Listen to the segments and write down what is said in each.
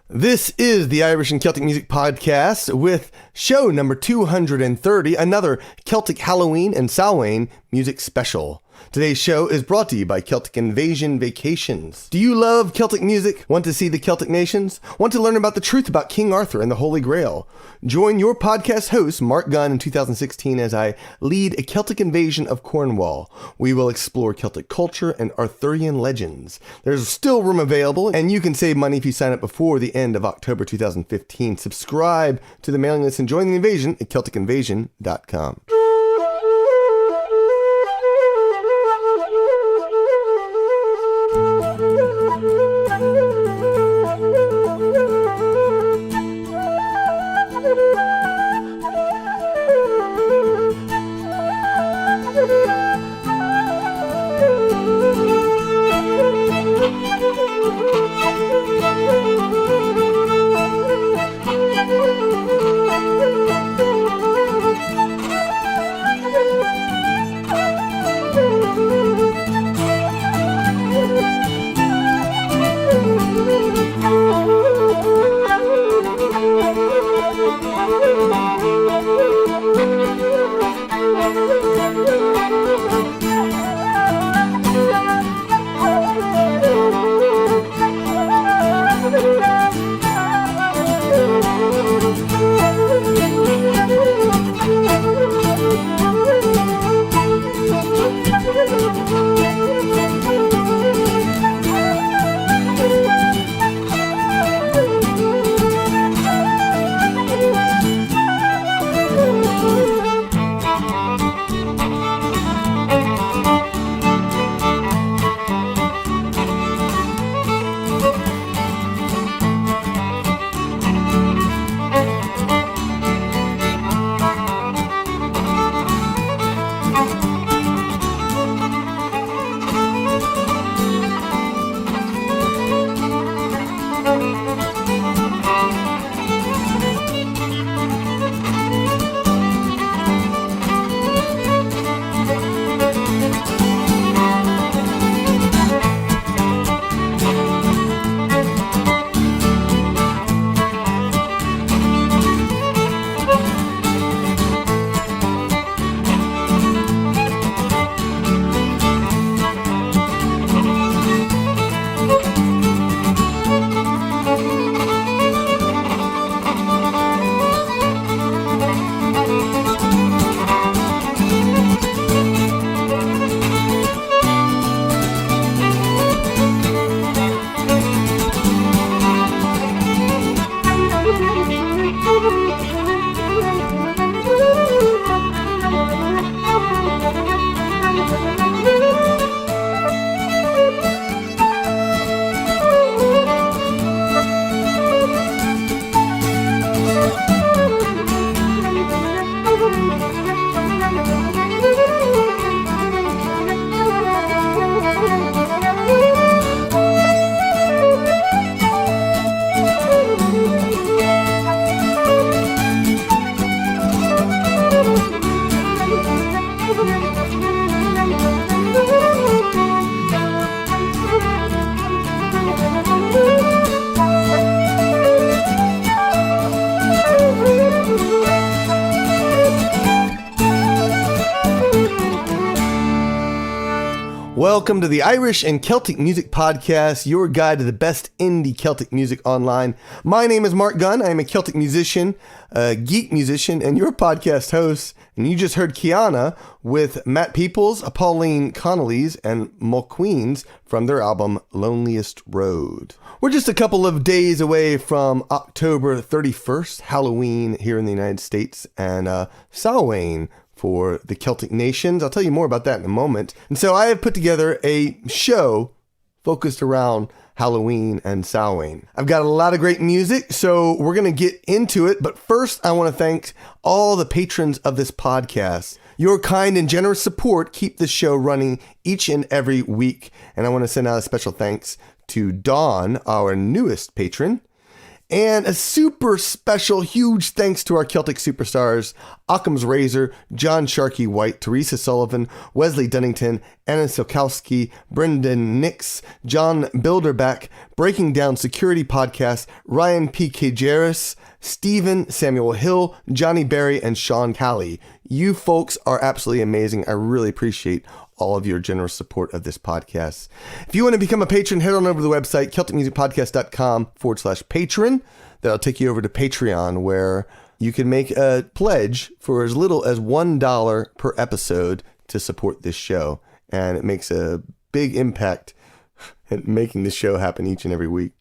This is the Irish and Celtic Music Podcast with show number 230, another Celtic Halloween and Samhain music special. Today's show is brought to you by Celtic Invasion Vacations. Do you love Celtic music? Want to see the Celtic nations? Want to learn about the truth about King Arthur and the Holy Grail? Join your podcast host, Mark Gunn, in 2016 as I lead a Celtic invasion of Cornwall. We will explore Celtic culture and Arthurian legends. There's still room available, and you can save money if you sign up before the end of October 2015. Subscribe to the mailing list and join the invasion at CelticInvasion.com. Welcome to the Irish and Celtic Music Podcast, your guide to the best indie Celtic music online. My name is Mark Gunn. I am a Celtic musician, a geek musician, and your podcast host. And you just heard Kiana with Matt Peoples, Pauline Connolly's, and Mulqueen's from their album Loneliest Road. We're just a couple of days away from October 31st, Halloween here in the United States, and Samhain for the Celtic nations. I'll tell you more about that in a moment. And so I have put together a show focused around Halloween and Samhain. I've got a lot of great music, so we're going to get into it. But first, I want to thank all the patrons of this podcast. Your kind and generous support keep this show running each and every week. And I want to send out a special thanks to Dawn, our newest patron, And a super special, huge thanks to our Celtic superstars, Occam's Razor, John Sharkey White, Teresa Sullivan, Wesley Dunnington, Anna Silkowski, Brendan Nix, John Bilderback, Breaking Down Security Podcast, Ryan P. Kajeris, Stephen Samuel Hill, Johnny Berry, and Sean Callie. You folks are absolutely amazing. I really appreciate all of your generous support of this podcast. If you want to become a patron, head on over to the website, CelticMusicPodcast.com/patron. That'll take you over to Patreon, where you can make a pledge for as little as $1 per episode to support this show. And it makes a big impact in making this show happen each and every week.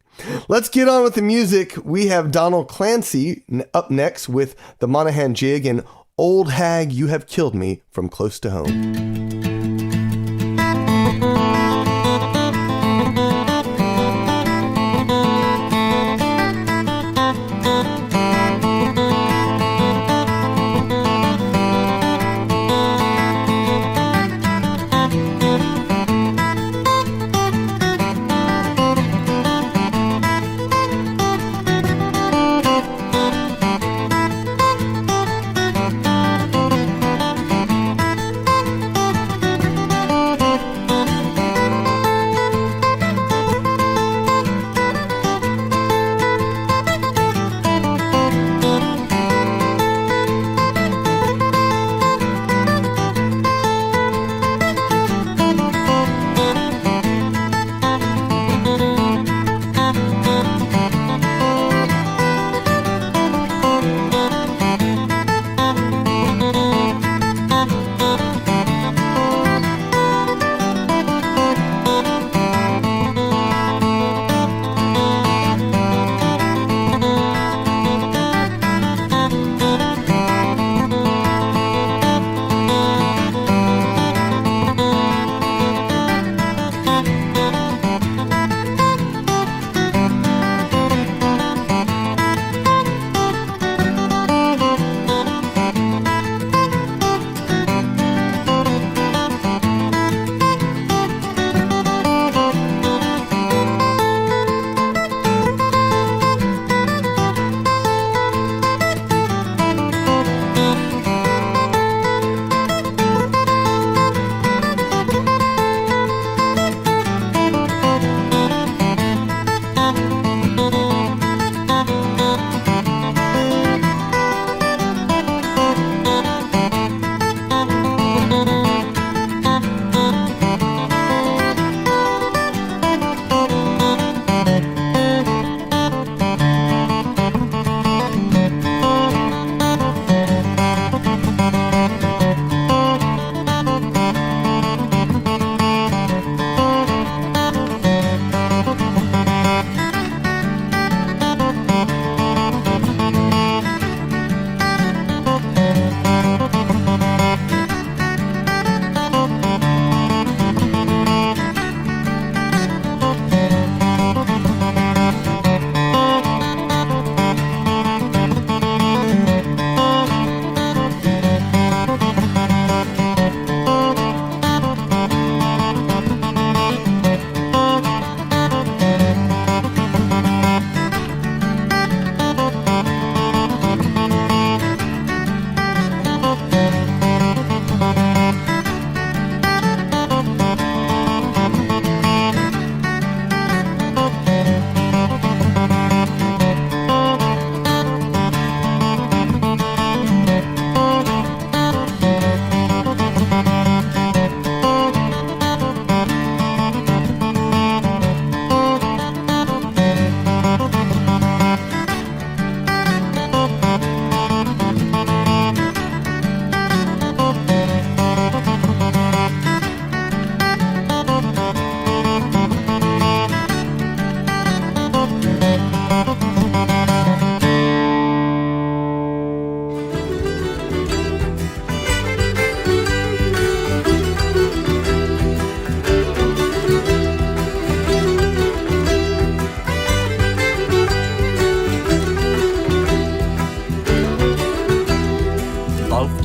Let's get on with the music. We have Donald Clancy up next with the Monahan Jig and Old Hag, You Have Killed Me from Close to Home.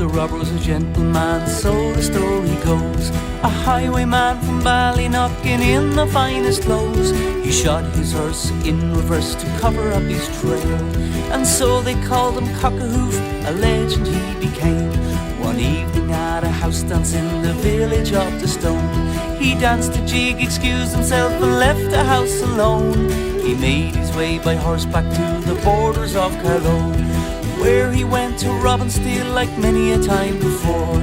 the robber was a gentleman, so the story goes. A highwayman from Ballynockin in the finest clothes. He shot his horse in reverse to cover up his trail, and so they called him Cock-a-hoof, a legend he became. One evening at a house dance in the village of the Stone, he danced a jig, excused himself and left the house alone. He made his way by horseback to the borders of Carlow, where he went to rob and steal like many a time before.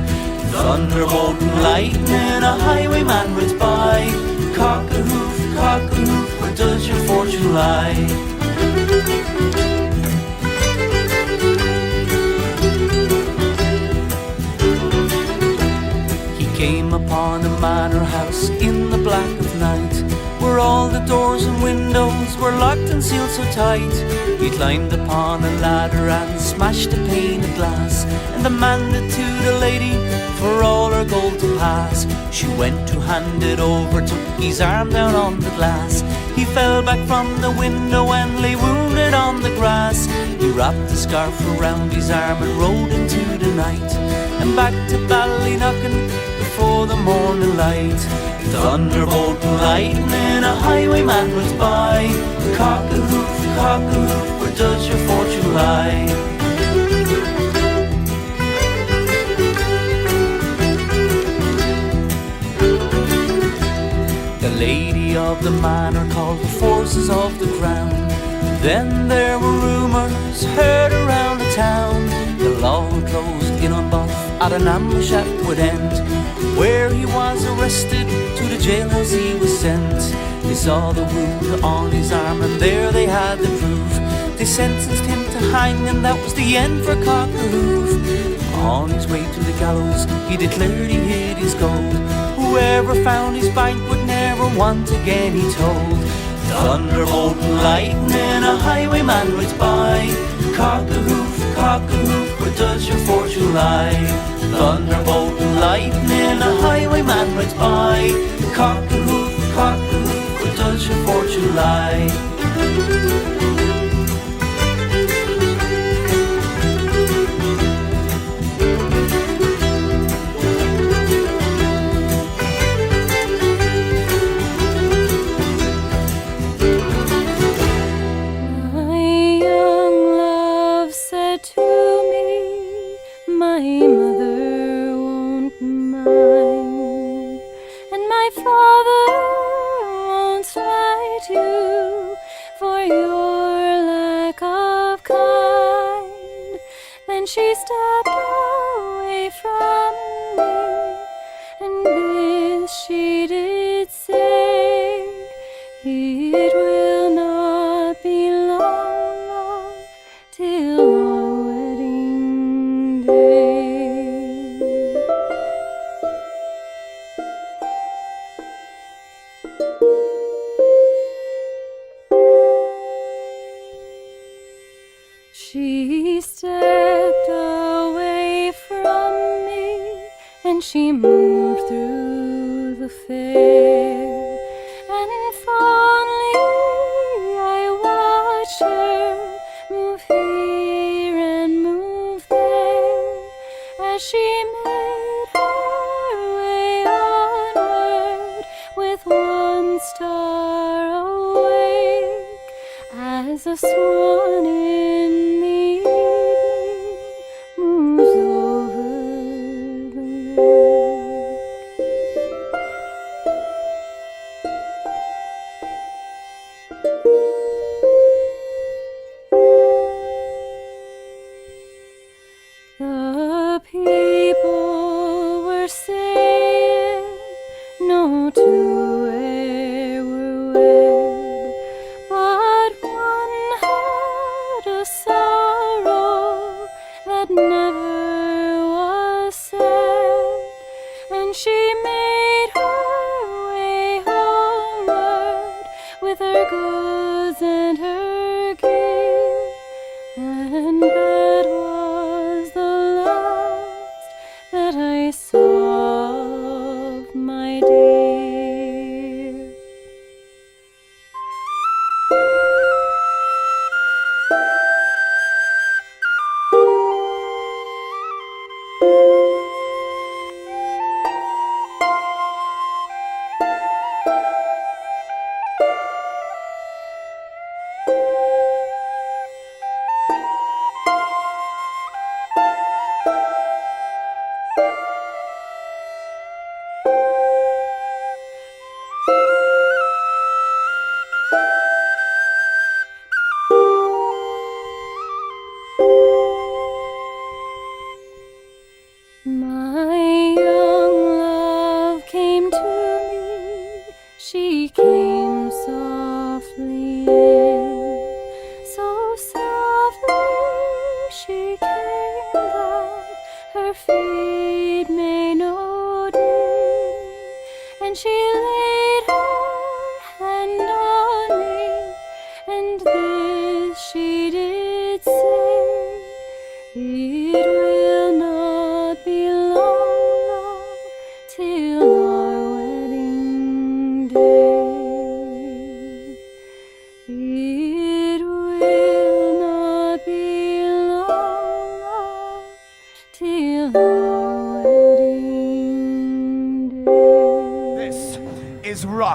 Thunderbolt and lightning, a highwayman rides by. Cock-a-hoof, cock-a-hoof, where does your fortune lie? He came upon a manor house in the black of night, where all the doors and windows were locked and sealed so tight. He climbed upon a ladder and smashed a pane of glass, and demanded to the lady for all her gold to pass. She went to hand it over, took his arm down on the glass. He fell back from the window and lay wounded on the grass. He wrapped a scarf around his arm and rode into the night, and back to Ballynockin before the morning light. Thunderbolt and lightning, a highwayman was by. Cock-a-hoof, cock-a-hoof, where does your fortune lie? The lady of the manor called the forces of the crown. Then there were rumours heard around the town. The law closed in on Buff at an ambush at Woodend, where he was arrested, to the jailhouse he was sent. They saw the wound on his arm and there they had the proof. They sentenced him to hang and that was the end for Cock-a-hoof. On his way to the gallows he declared he hid his gold. Whoever found his bank would never want again, he told. Thunderbolt and lightning, a highwayman rides by. Cock-a-hoof, cock-a-hoof, where does your fortune lie? Thunderbolt and lightning, a highwayman rides by. Cock-a-hoof, cock-a-hoof, where does your fortune lie? She stepped away from me, and this she did say: it will not be long, long, till our wedding day. She stepped away from me, and she moved through the fair, and fondly I watched her move here and move there, as she made her way onward with one star awake, as a swan in the evening moves over the lake. The people were saying no two e'er were wed, but one had a son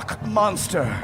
rock monster.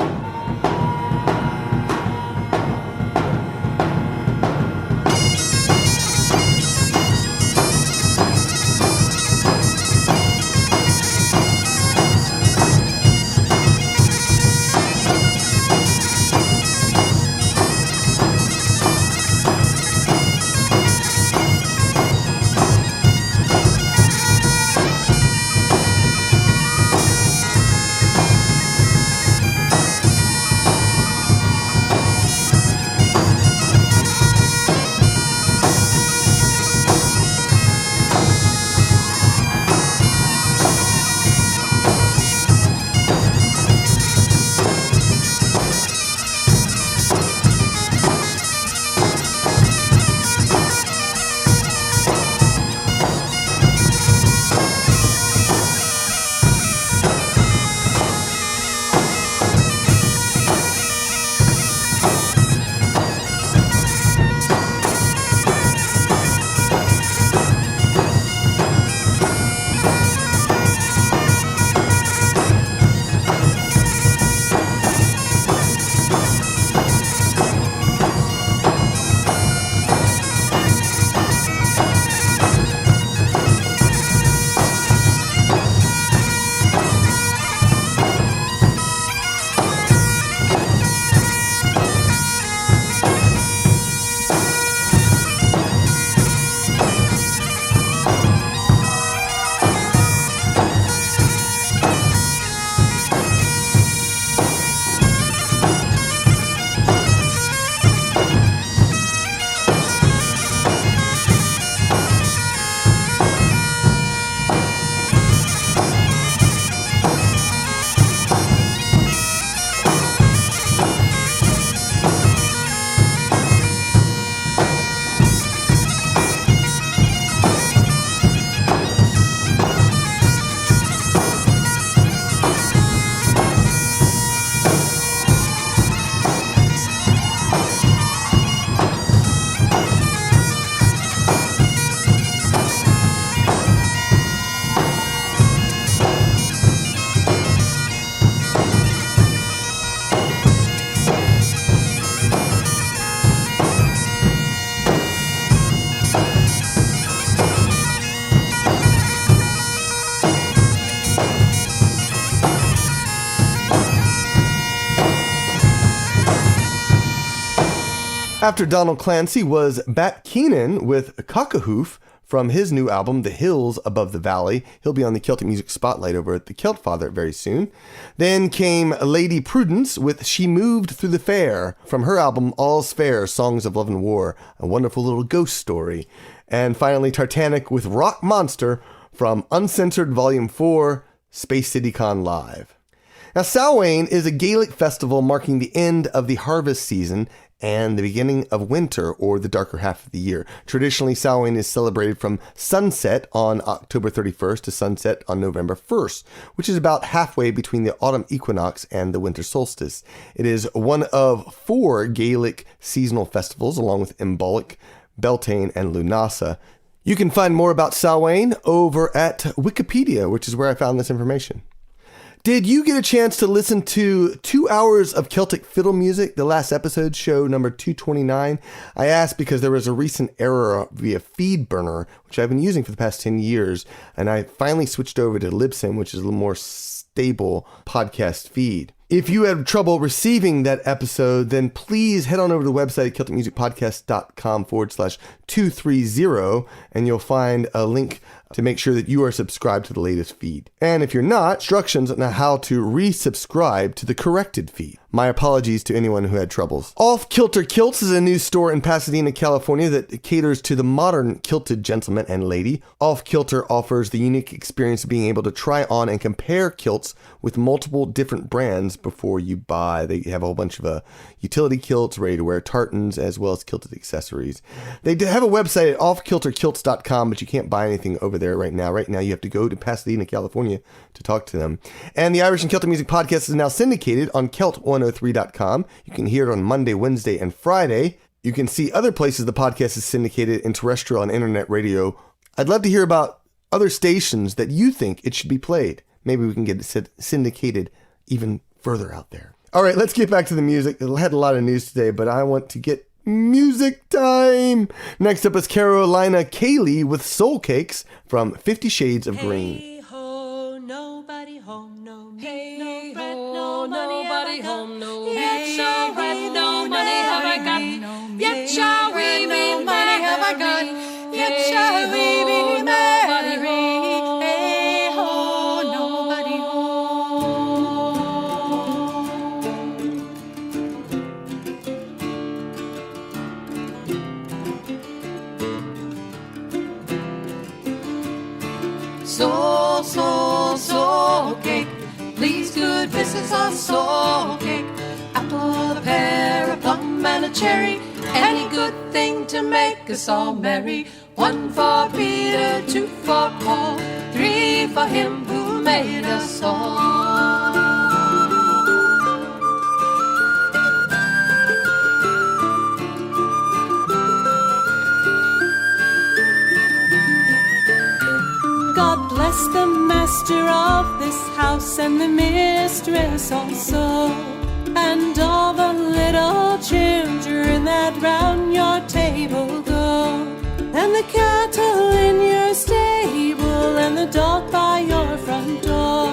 After Donald Clancy was Bat Keenan with Cockahoof from his new album, The Hills Above the Valley. He'll be on the Celtic Music Spotlight over at the Celt Father very soon. Then came Lady Prudence with She Moved Through the Fair from her album All's Fair, Songs of Love and War, a wonderful little ghost story. And finally, Tartanic with Rock Monster from Uncensored Volume 4, Space City Con Live. Now, Samhain is a Gaelic festival marking the end of the harvest season and the beginning of winter, or the darker half of the year. Traditionally, Samhain is celebrated from sunset on October 31st to sunset on November 1st, which is about halfway between the autumn equinox and the winter solstice. It is one of 4 Gaelic seasonal festivals, along with Imbolc, Beltane, and Lunasa. You can find more about Samhain over at Wikipedia, which is where I found this information. Did you get a chance to listen to 2 hours of Celtic fiddle music, the last episode, show number 229? I asked because there was a recent error via FeedBurner, which I've been using for the past 10 years, and I finally switched over to Libsyn, which is a little more stable podcast feed. If you had trouble receiving that episode, then please head on over to the website at celticmusicpodcast.com/230, and you'll find a link to make sure that you are subscribed to the latest feed. And if you're not, instructions on how to resubscribe to the corrected feed. My apologies to anyone who had troubles. Off Kilter Kilts is a new store in Pasadena, California that caters to the modern kilted gentleman and lady. Off Kilter offers the unique experience of being able to try on and compare kilts with multiple different brands before you buy. They have a whole bunch of utility kilts, ready-to-wear tartans, as well as kilted accessories. They have a website at offkilterkilts.com, but you can't buy anything over there right now. Right now, you have to go to Pasadena, California to talk to them. And the Irish and Celtic Music Podcast is now syndicated on Celt103.com. You can hear it on Monday, Wednesday, and Friday. You can see other places the podcast is syndicated in terrestrial and internet radio. I'd love to hear about other stations that you think it should be played. Maybe we can get it syndicated even further out there. All right, let's get back to the music. I had a lot of news today, but I want to get music time. Next up is Carolina Kaylee with Soul Cakes from 50 Shades of Green. Hey ho, nobody home, no meat, no bread, no money, nobody home, no meat, no bread, no money have I got. Yet shall we be money have I got. Yet shall we be merry. Hey ho, nobody home. Soul cake. Please, good Mrs. A soul cake. Apple, a pear, a plum, and a cherry. Any good thing to make us all merry. 1 for Peter, 2 for Paul, 3 for him who made us all. God bless the master of this house and the mistress also, and all the little children that round your table go, and the cattle in your stable, and the dog by your front door,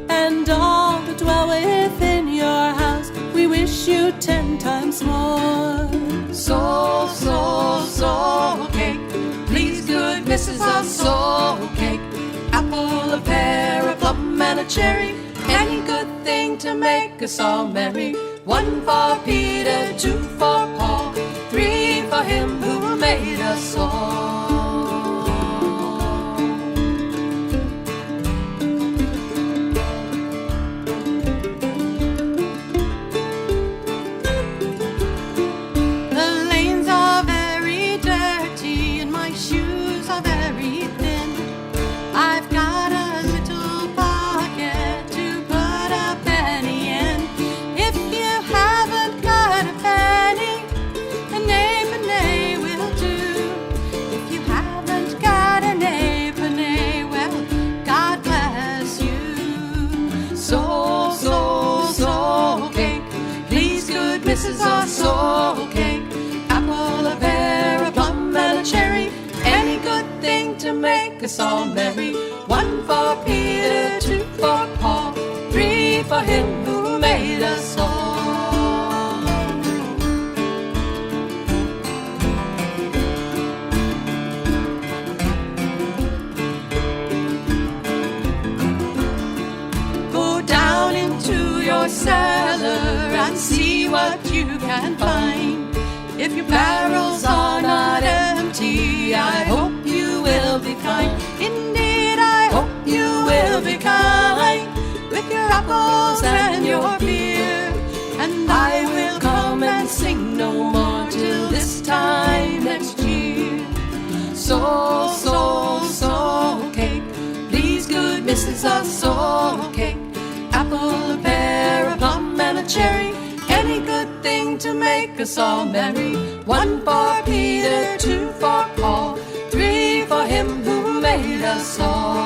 and all that dwell within your house. We wish you 10 times more. Soul cake. Please, good Mrs. A soul cake. Apple, a pear, a plum, and a cherry. Any good thing to make us all merry. 1 for Peter, 2 for Paul, 3 for him who made us all. The lanes are very dirty and my shoes are very thin. I've got a little pocket to put a penny in. If you haven't got a penny, a penny will do. If you haven't got a penny, well, God bless you. Soul cake. Please, good Mrs. A soul cake. Apple, a pear, a plum, and a cherry. Any good thing to make us all merry. 1 for Peter, 2 for Paul, 3 for him who made us all. Go down into your cellar and see what you can find. If your barrels are not empty, I hope you will be kind. Indeed, I hope you will be kind with your apples and your beer. And I will come and sing no more till this time next year. Soul cake. Please, good Mrs. A soul cake. Apple, a pear, a plum, and a cherry. Any good thing to make us all merry. 1 for Peter, 2 for Paul, 3 for him who made us all.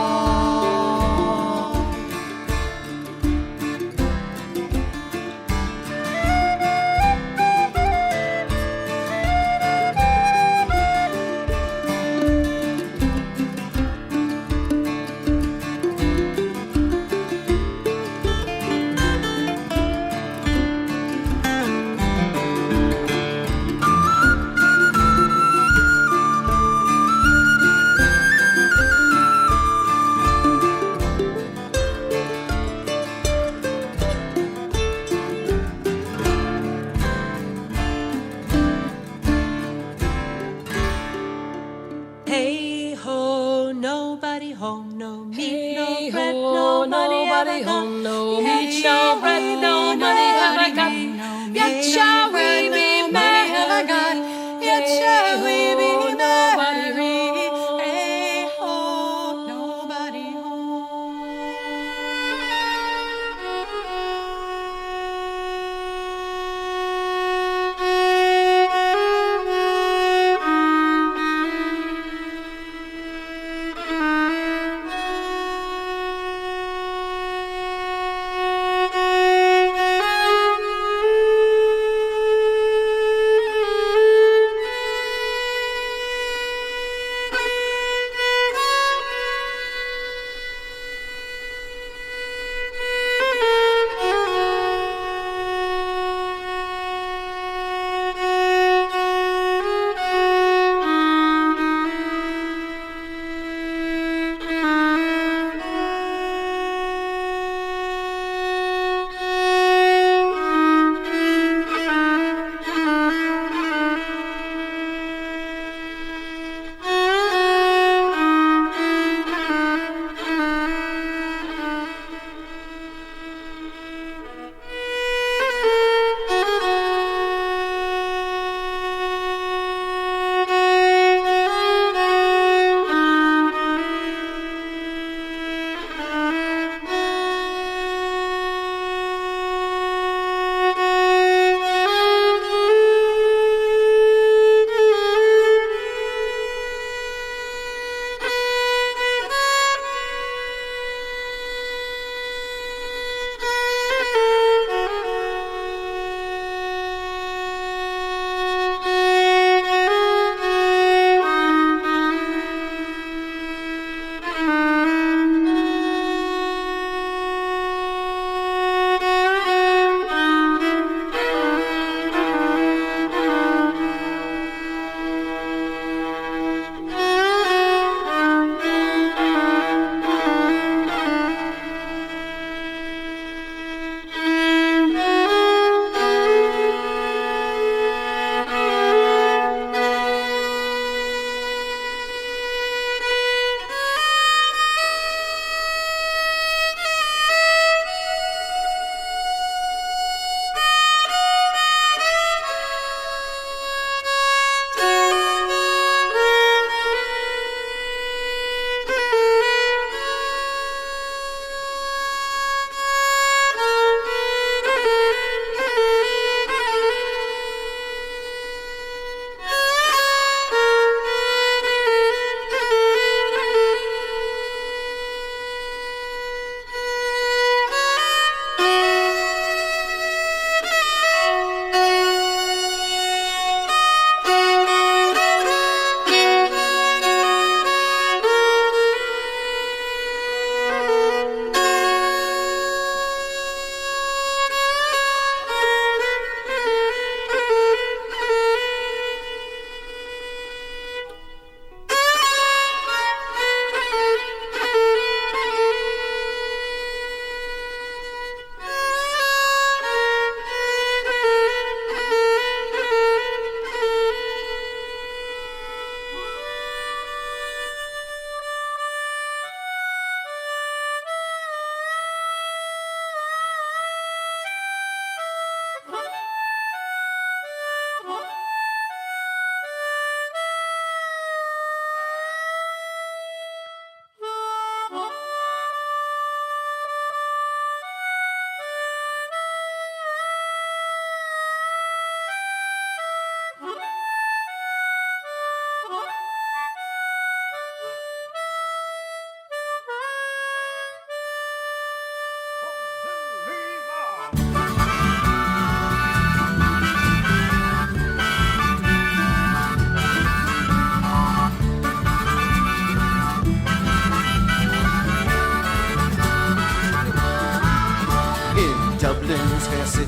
Hey ho, nobody home, no meat, no bread, no money, nobody home, no meat, no bread, no money have I got. Yet shall we be merry, have I got. Yet shall we be merry. Hey ho, nobody home.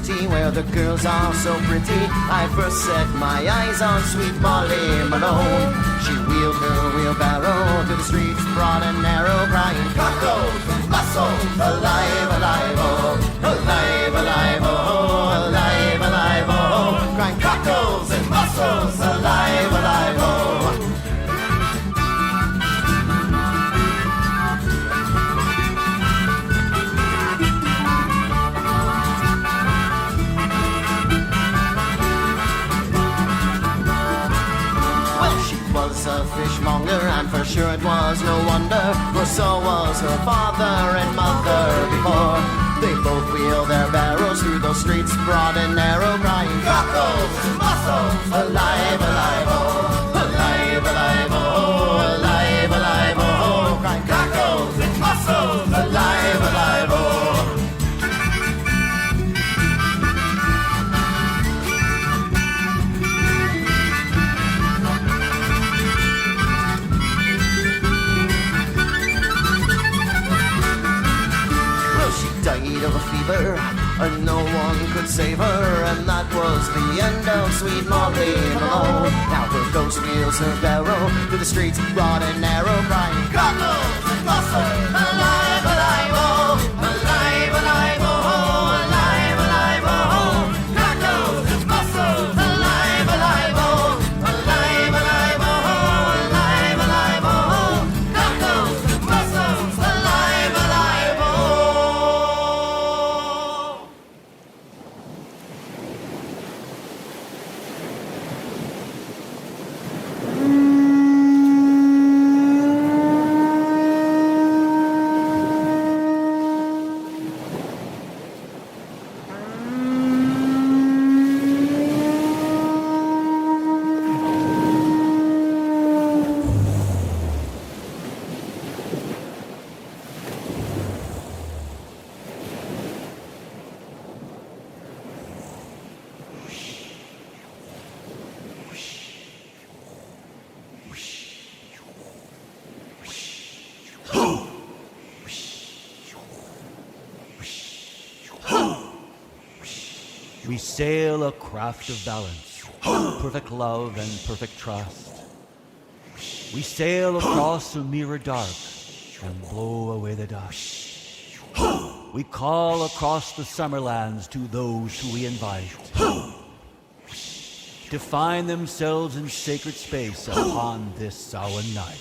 city where the girls are so pretty, I first set my eyes on sweet Molly Malone. She wheeled her wheelbarrow to the streets broad and narrow, crying cockles and mussels, alive, alive, oh, alive, alive, oh, alive, alive, oh, crying cockles and mussels, alive, alive, oh. Was a fishmonger, and for sure it was no wonder, for so was her father and mother before. They both wheeled their barrows through those streets broad and narrow, crying cockles and mussels, alive, alive, oh, alive, alive, oh, alive, alive, oh, crying cockles and mussels, alive, alive, oh. Died of a fever, and no one could save her, and that was the end of sweet Molly Malone. Now her ghost wheels her barrow through the streets broad and narrow, crying cockles and mussels, alive, alive, oh, alive, alive, oh, alive, alive, oh, cockles and mussels, alive, alive, oh, alive, alive, oh, alive, alive, oh, cockles and mussels, alive, alive, oh. We sail a craft of balance, perfect love and perfect trust. We sail across a mirror dark and blow away the dust. We call across the summer lands to those who we invite to find themselves in sacred space upon this Samhain night.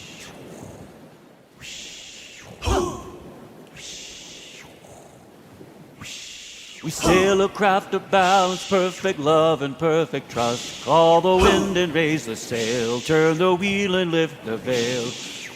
We sail a craft of balance, perfect love and perfect trust. Call the wind and raise the sail, turn the wheel and lift the veil.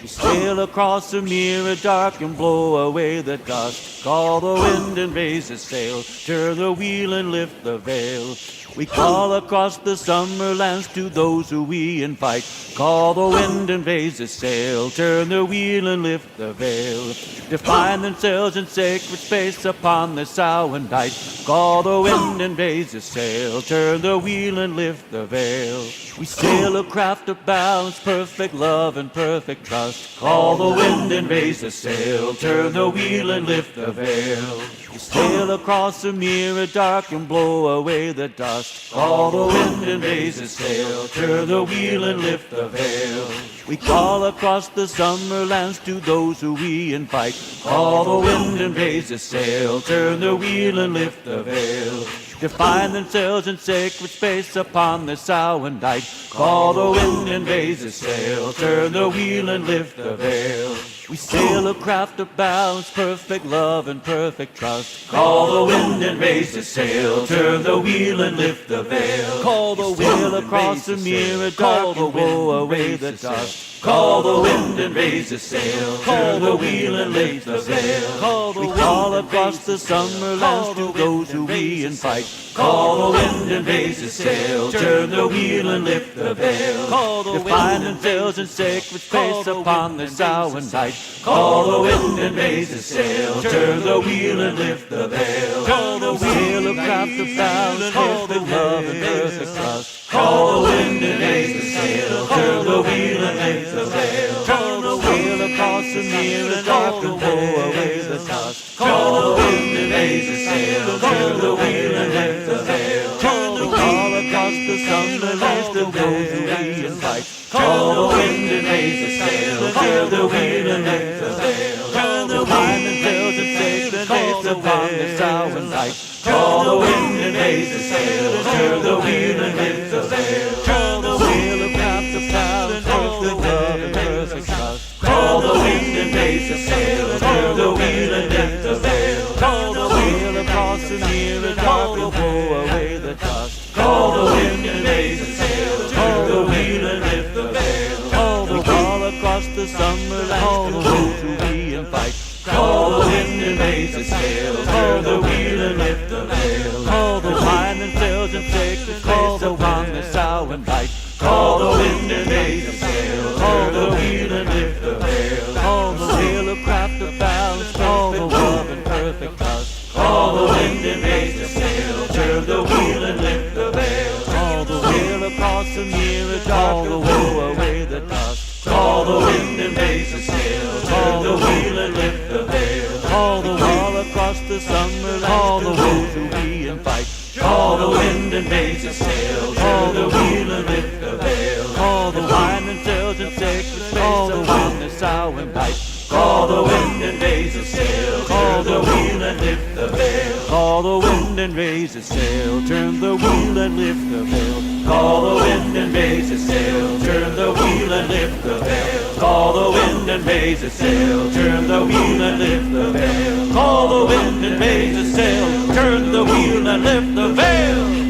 We sail across the mirror dark and blow away the dust. Call the wind and raise the sail, turn the wheel and lift the veil. We call across the summer lands to those who we invite. Call the wind and raise the sail, turn the wheel and lift the veil. To find themselves in sacred space upon the Samhain night. Call the wind and raise the sail, turn the wheel and lift the veil. We sail a craft of balance, perfect love and perfect trust. Call the wind and raise the sail, turn the wheel and lift the veil. We sail across the mirror dark and blow away the dust. Call the wind and raise the sail, turn the wheel and lift the veil. We call across the summer lands to those who we invite. Call the wind and raise the sail, turn the wheel and lift the veil. To find themselves in sacred space upon the Samhain night. Call the wind and raise the sail, turn the wheel and lift the veil. We sail a craft of balance, perfect love and perfect trust. Call the wind and raise the sail, turn the wheel and lift the veil. Call the wind across the mirror dark and blow away the dust. Call the wind and raise the sail, turn the wheel and lift the veil. We call across the summer lands to those who we invite. Call the wind and raise the sail, turn the wheel and lift the veil. To find themselves in sacred space upon the Samhain night. Call the wind and raise the sail, turn the wheel and lift the veil. Call the wheel of craft of balance, perfect love and perfect trust. Call the wind and raise the sail, turn the wheel and lift the veil. Turn the wheel across the mirror dark and blow away the dust. Call the wind and raise the sail, turn the wheel and lift the veil. veil. Turn the wheel across the summer lays the rosary and fight. Turn the wind and raise the sail. Turn the wheel and lift the veil. Turn the wind and fills and takes the days upon the sour and light. Turn the wind and raise the sail. Turn the wheel and lift the veil. Turn the wheel across the plow and turn the love and perfect trust. Call the wind and raise the sail. Turn the wheel and lift the veil. Call the wheel across the near and dark and blow away the dust. Call the wind and raise the sail. Turn the wheel and lift the veil. Call the wall across the summer land. Call the road to we and fight. Call the wind and raise the sail. Turn the wheel and lift the veil. Call the wine and fills and takes the place upon the sour and light. Call the wind and raise the sail. Call the wheel and lift the veil. Call the wheel of craft of balance. Call the love and perfect trust. Call the wind and raise the sail. Turn the wheel and lift the veil. Call the wheel across the near and dark and blow away the dust. Call the wind and raise the sail. Call the wheel and lift the veil. Call the wall across the summer land. Call the road to we and fight. Call the wind and raise the sail. Call the wheel and lift the veil. Call the wine and tells and takes the space upon the sour and light. Call the wind and raise the sail. Call the wheel and lift the veil. Call the wind and raise the sail. Turn the wheel and lift the veil. Call the wind and raise the sail. Turn the wheel and lift the veil. Call the wind and raise the sail. Turn the wheel and lift the veil. Call the wind and raise the sail. Turn the wheel and lift the veil.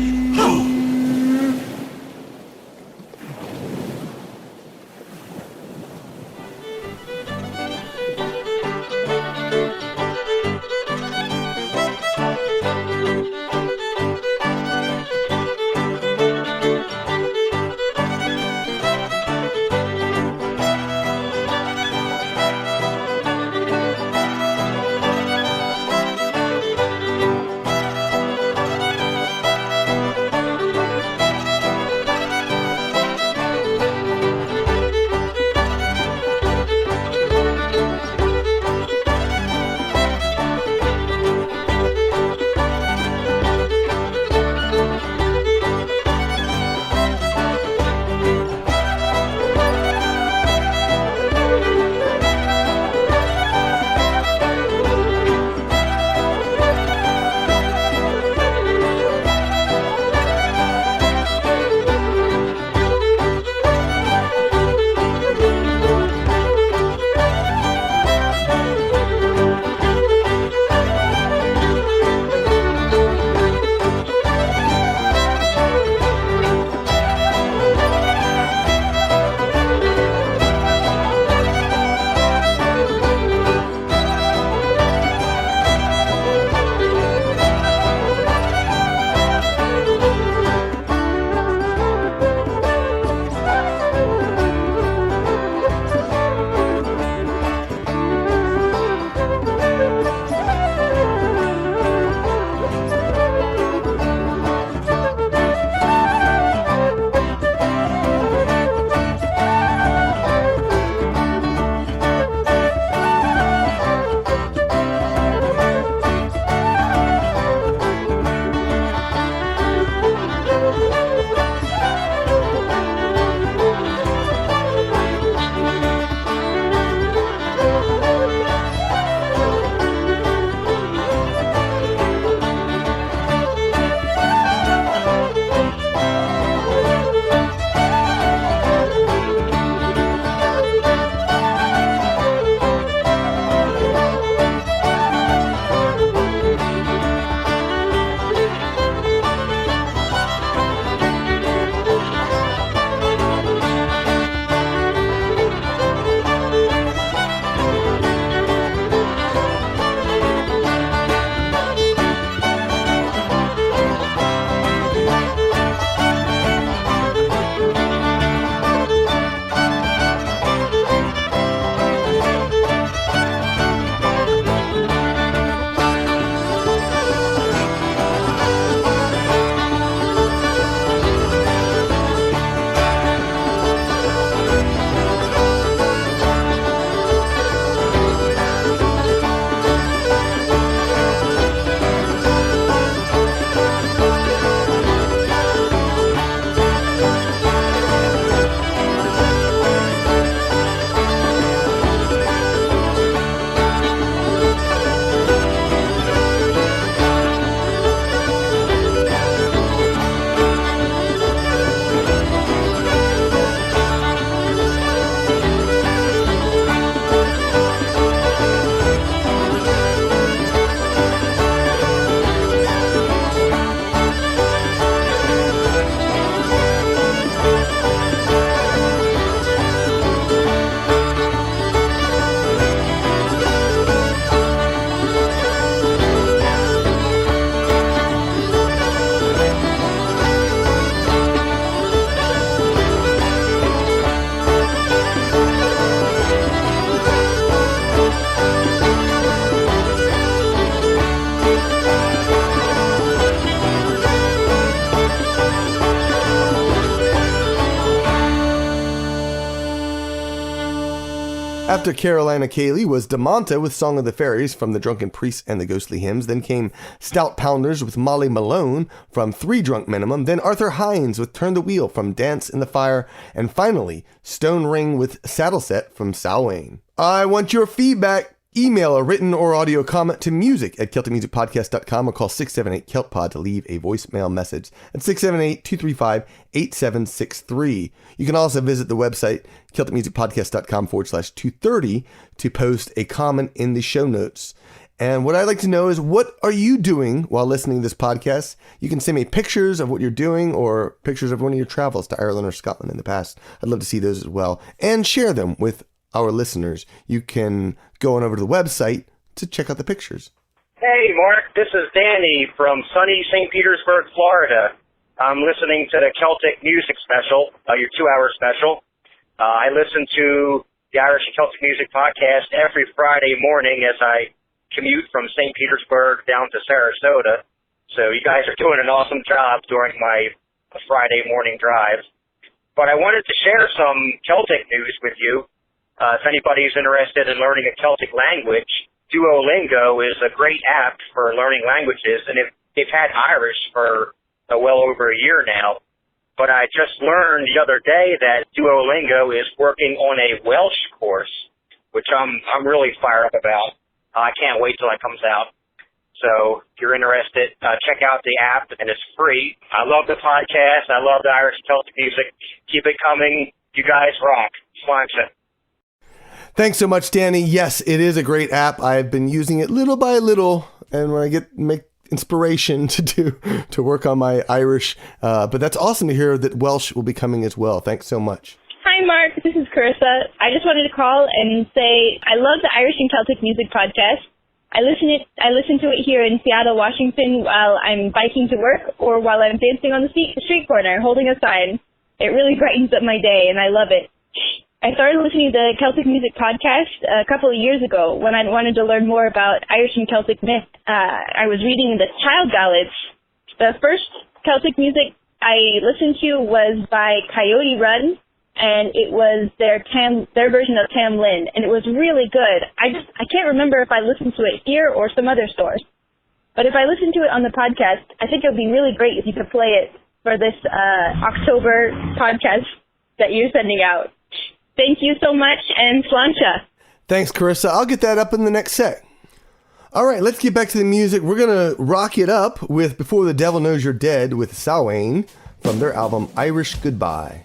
After Carolina Cayley was Demonta with Song of the Fairies from The Drunken Priests and the Ghostly Hymns. Then came Stout Pounders with Molly Malone from Three Drunk Minimum. Then Arthur Hines with Turn the Wheel from Dance in the Fire. And finally, Stone Ring with Saddle Set from Samhain. I want your feedback. Email a written or audio comment to music@celticmusicpodcast.com or call 678-KELTPOD to leave a voicemail message at 678-235-8763. You can also visit the website celticmusicpodcast.com/230 to post a comment in the show notes. And what I'd like to know is, what are you doing while listening to this podcast? You can send me pictures of what you're doing or pictures of one of your travels to Ireland or Scotland in the past. I'd love to see those as well. And share them with our listeners. You can go on over to the website to check out the pictures. Hey, Mark, this is Danny from sunny St. Petersburg, Florida. I'm listening to the Celtic Music Special, your 2-hour special. I listen to the Irish and Celtic Music Podcast every Friday morning as I commute from St. Petersburg down to Sarasota. So you guys are doing an awesome job during my Friday morning drive. But I wanted to share some Celtic news with you. If anybody's interested in learning a Celtic language, Duolingo is a great app for learning languages, and they've had Irish for well over a year now. But I just learned the other day that Duolingo is working on a Welsh course, which I'm really fired up about. I can't wait till it comes out. So if you're interested, check out the app, and it's free. I love the podcast. I love the Irish Celtic music. Keep it coming. You guys rock. Sláinte. Thanks so much, Danny. Yes, it is a great app. I've been using it little by little, and when I make inspiration to work on my Irish. But that's awesome to hear that Welsh will be coming as well. Thanks so much. Hi, Mark. This is Carissa. I just wanted to call and say I love the Irish and Celtic Music Podcast. I listen to it here in Seattle, Washington, while I'm biking to work or while I'm dancing on the street corner holding a sign. It really brightens up my day, and I love it. I started listening to the Celtic Music Podcast a couple of years ago when I wanted to learn more about Irish and Celtic myth. I was reading the Child Ballads. The first Celtic music I listened to was by Coyote Run, and it was their version of Tam Lin, and it was really good. I can't remember if I listened to it here or some other stores. But if I listened to it on the podcast, I think it would be really great if you could play it for this October podcast that you're sending out. Thank you so much, and Sláinte. Thanks, Carissa. I'll get that up in the next set. All right, let's get back to the music. We're going to rock it up with Before the Devil Knows You're Dead with Samhain from their album Irish Goodbye.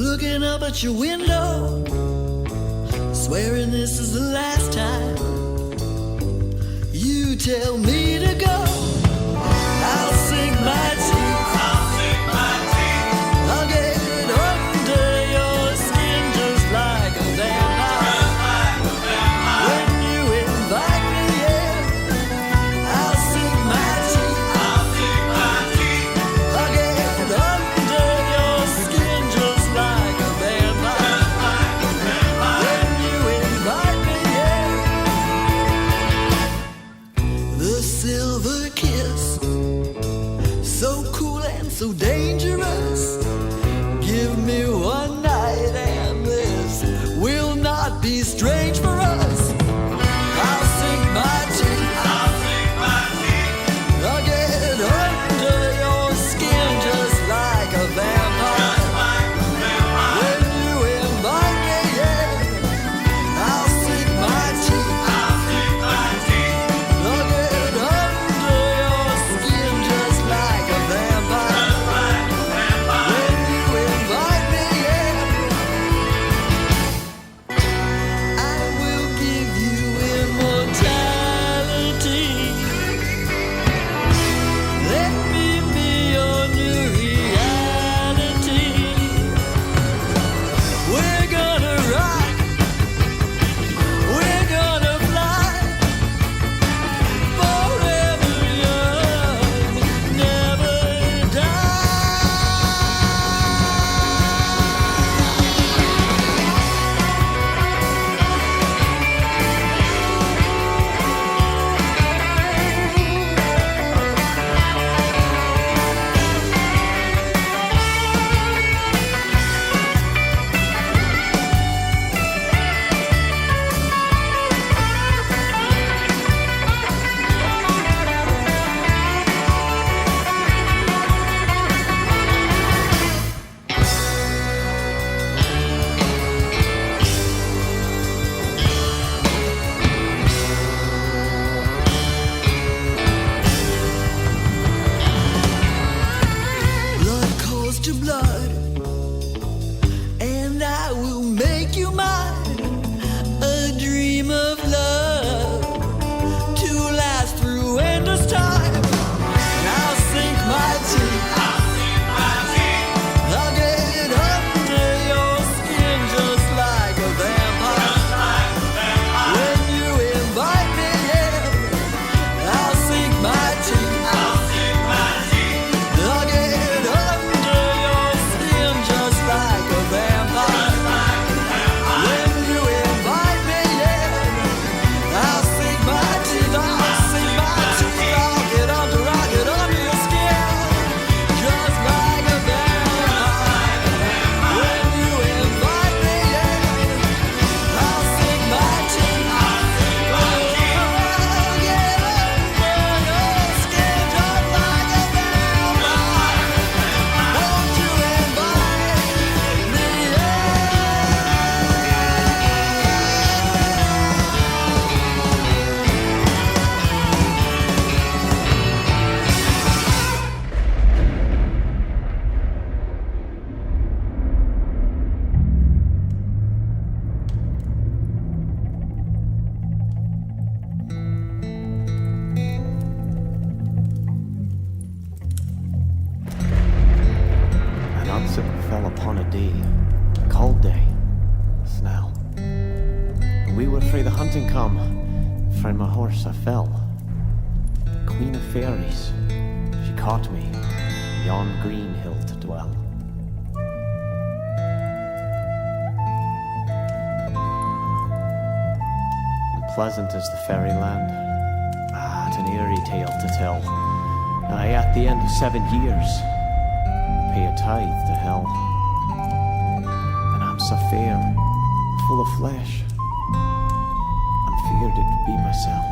looking up at your window, swearing this is the last time you tell me to go. I'll sink my teeth, I'll get under your skin just like a vampire. When you invite me in, I'll sink my teeth, I'll get under your skin just like a vampire. When you invite me in, the silver kiss, so cool and so dangerous. Give me one night and this will not be strange for us. I'll sink my teeth, I'll get under your skin just like a vampire. When you invite me in, I'll sink my teeth, I'll get under your skin just like a vampire. When you invite me in, I will give you immortality. Let me be your new reality. We're gonna rock, we're gonna fly, forever young, never die. Blood calls to blood, and I will make you mine. A dream of love to last through endless time. And I'll sink my teeth, I'll get under your skin just like a vampire. When you invite me in, I'll sink my teeth, I'll get under your skin just like a vampire. When you invite me in, I'll sink my teeth, I'll sink my teeth, I'll get under your skin just like a vampire. When you invite me in, I'll sink my teeth, I'll get under your skin just like a vampire. Won't you invite me in? An onset fell upon a day, a cold day, snell. We were frae the hunting come, frae my horse I fell. Queen of fairies, she caught me, yon green hill to dwell. And pleasant is the fairy land, it's an eerie tale to tell. Aye, at the end of 7 years, pay a tithe to hell. And I'm so fair, full of flesh, I'm feared it would be myself.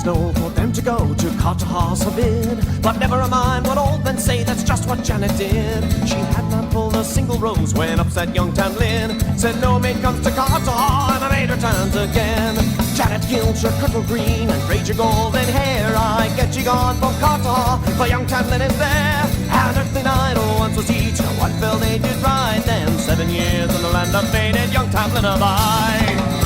Know for them to go to Carter's forbid. But never mind what old men say, that's just what what Janet did. She had not pulled a single rose when upset young Tamlin said no maid comes to Carter, and the maid returns again. Janet killed your Kirtle green and braid your golden hair. I get you gone from Carter, for young Tamlin is there. An earthly night once was each, what fell they did ride. Then 7 years in the land of Maine and young Tamlin abide.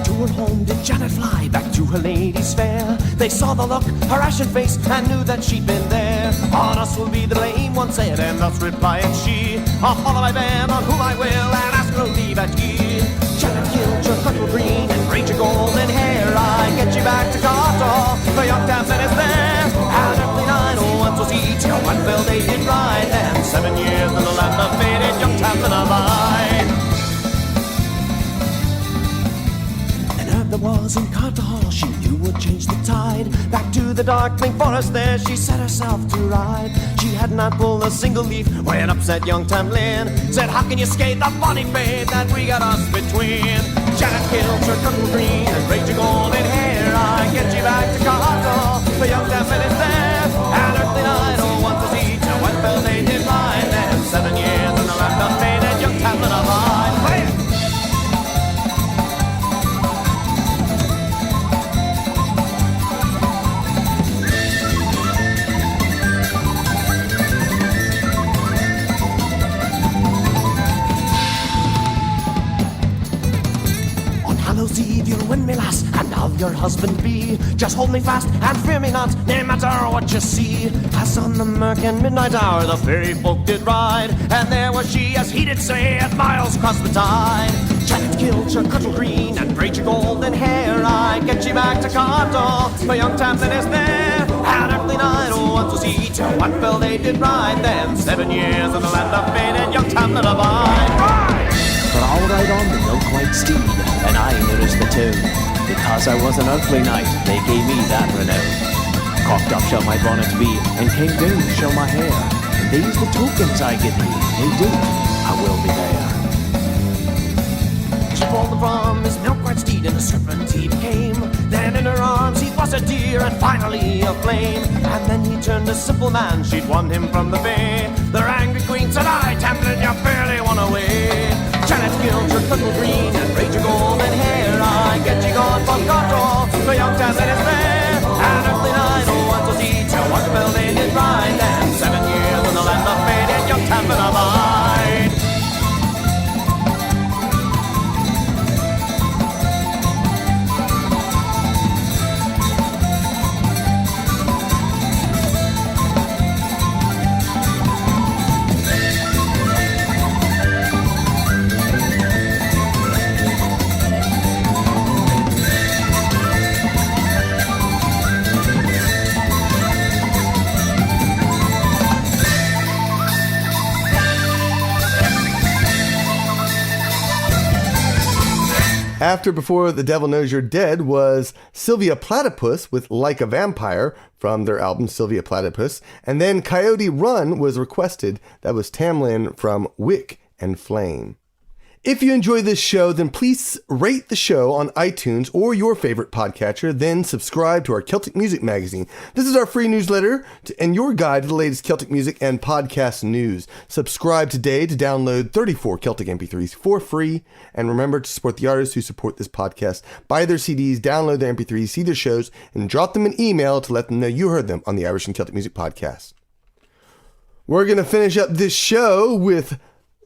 To her home did Janet fly, back to her ladies fair. They saw the look, her ashen face, and knew that she'd been there. On us will be the blame, one said, and thus replied she, I'll follow my band on whom I will, and ask no leave at ye. Janet killed your Kirtle green and braid your golden hair. I get you back to Carter, for young Tamlin is there. An earthly night once was each, one fell they did ride. Then 7 years in the land of Maine and young Tamlin abide. There was in Carter Hall, she knew would change the tide. Back to the darkling forest there she set herself to ride. She had not pulled a single leaf when upset young Tamlin said, how can you skate the funny fate that we got us between? Janet killed your Kirtle green and braid your golden hair. I get you back to Carter, for young Tamlin is there. An earthly night once was each, and one fell they did ride. Then 7 years in the land of Maine and young Tamlin abide. Play it! Eve, you'll win me lass, and I'll your husband be. Just hold me fast and fear me not, no matter what you see. As on the murk and midnight hour the fairy folk did ride, and there was she, as he did say, at miles across the tide. Janet killed your Kirtle green and braid your golden hair. I get you back to Carter, for young Tamlin is there. An earthly night once was each, one fell they did ride. Then 7 years in the land of Maine and young Tamlin abide. For I'll ride on the milk-white steed, and I noticed the tune. Because I was an earthly knight, they gave me that renown. Cocked up shall my bonnet be, and came down shall my hair. And these the tokens I give thee, they do, I will be there. She pulled from his milk-white steed, and the serpent he became. Then in her arms he was a deer, and finally a flame. And then he turned a simple man, she'd won him from the bay. Their angry queen said, I, Tamlin, you fairly won away. Janet killed your Kirtle green and braid your golden hair. I get you gone from Carter, for young Tamlin is there. An earthly night once was each, and one fell they did ride. Then 7 years in the land of Maine and young Tamlin abide. After Before the Devil Knows You're Dead was Sylvia Platypus with Like a Vampire from their album Sylvia Platypus. And then Coyote Run was requested. That was Tamlin from Wick and Flame. If you enjoy this show, then please rate the show on iTunes or your favorite podcatcher, then subscribe to our Celtic Music magazine. This is our free newsletter and your guide to the latest Celtic music and podcast news. Subscribe today to download 34 Celtic MP3s for free. And remember to support the artists who support this podcast. Buy their CDs, download their MP3s, see their shows, and drop them an email to let them know you heard them on the Irish and Celtic Music Podcast. We're going to finish up this show with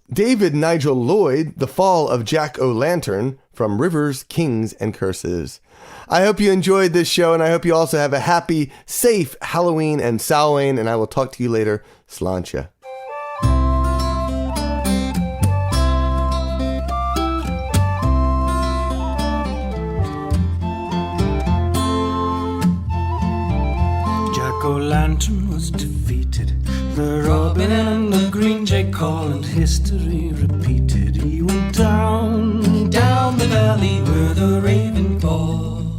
David Nigel Lloyd, The Fall of Jack O'Lantern from Rivers, Kings, and Curses. I hope you enjoyed this show, and I hope you also have a happy, safe Halloween and Samhain, and I will talk to you later. Sláinte. Jack O'Lantern was defeated. The robin and the green jay call, and history repeated. He went down, down the valley where the raven fall.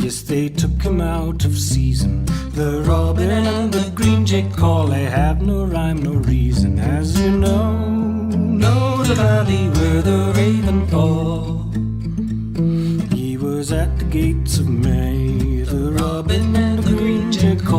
Yes, they took him out of season. The robin and the green jay call, they have no rhyme, no reason. As you know the valley where the raven fall. He was at the gates of May. The robin and the green jay call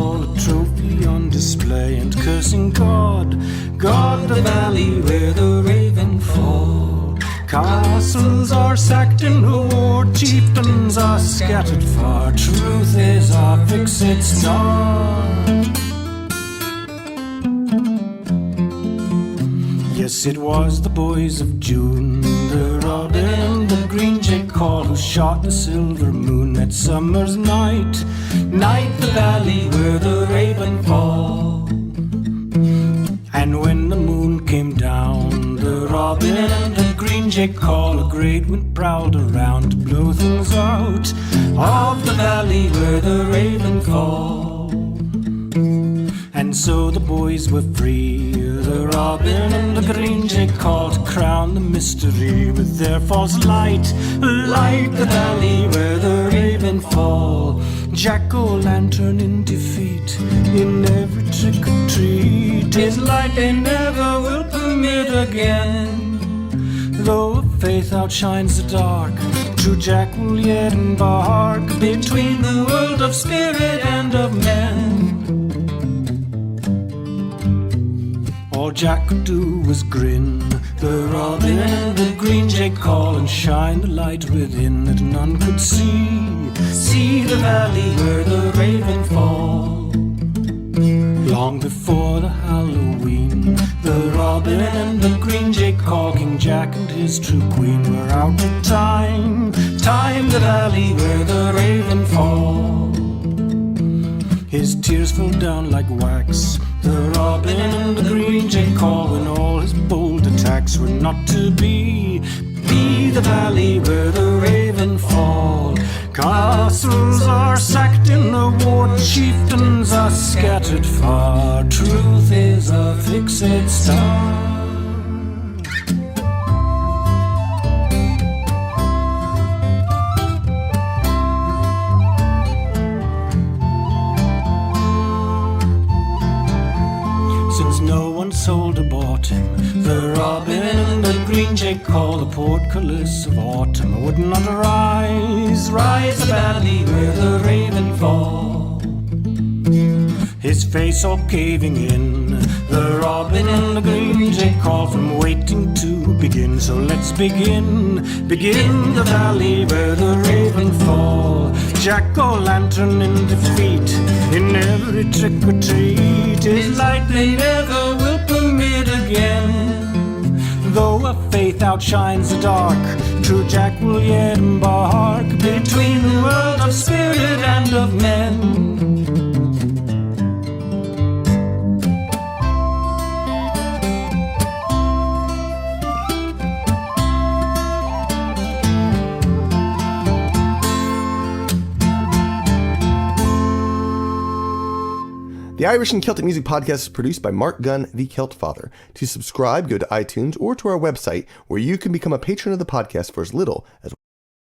the valley where the raven fall. Castles are sacked in the war, chieftains are scattered far. Truth is our fixed star. Yes, it was the boys of June, the robin and the green jay call, who shot the silver moon that summer's night. Night, the valley where the raven fall. And when the moon came down, the robin and the green jay call, a great wind prowled around to blow things out of the valley where the raven fall. And so the boys were free, the robin and the green jay call, to crown the mystery with their false light. Light the valley where the raven fall. Jack-o'-lantern in defeat, in every trick-or-treat, his light they never will permit again. Though faith outshines the dark, true Jack will yet embark between the world of spirit and of men. All Jack could do was grin, the robin and the green jay call, and shine the light within that none could see. See the valley where the raven fall. Long before the Halloween, the robin and the green jay call, King Jack and his true queen were out of time. Time, the valley where the raven fall. His tears fell down like wax, the robin and the green jay call, when all his bold attacks were not to be. Be the valley where the raven fall. Castles are sacked in the war, chieftains are scattered far. Truth is a fixed star. Since no one sold or bought him, the robin and the green jay call, the portcullis of autumn would not rise. Rise the valley where the raven fall. His face all caving in, the robin and the green jay call, from waiting to begin. So let's begin, begin the valley where the raven fall. Jack-o'-lantern in defeat, in every trick-or-treat, his light they never will permit again. Though a faith outshines the dark, true Jack will yet embark between the world of spirit and of men. The Irish and Celtic Music Podcast is produced by Mark Gunn, the Celt Father. To subscribe, go to iTunes or to our website, where you can become a patron of the podcast for as little as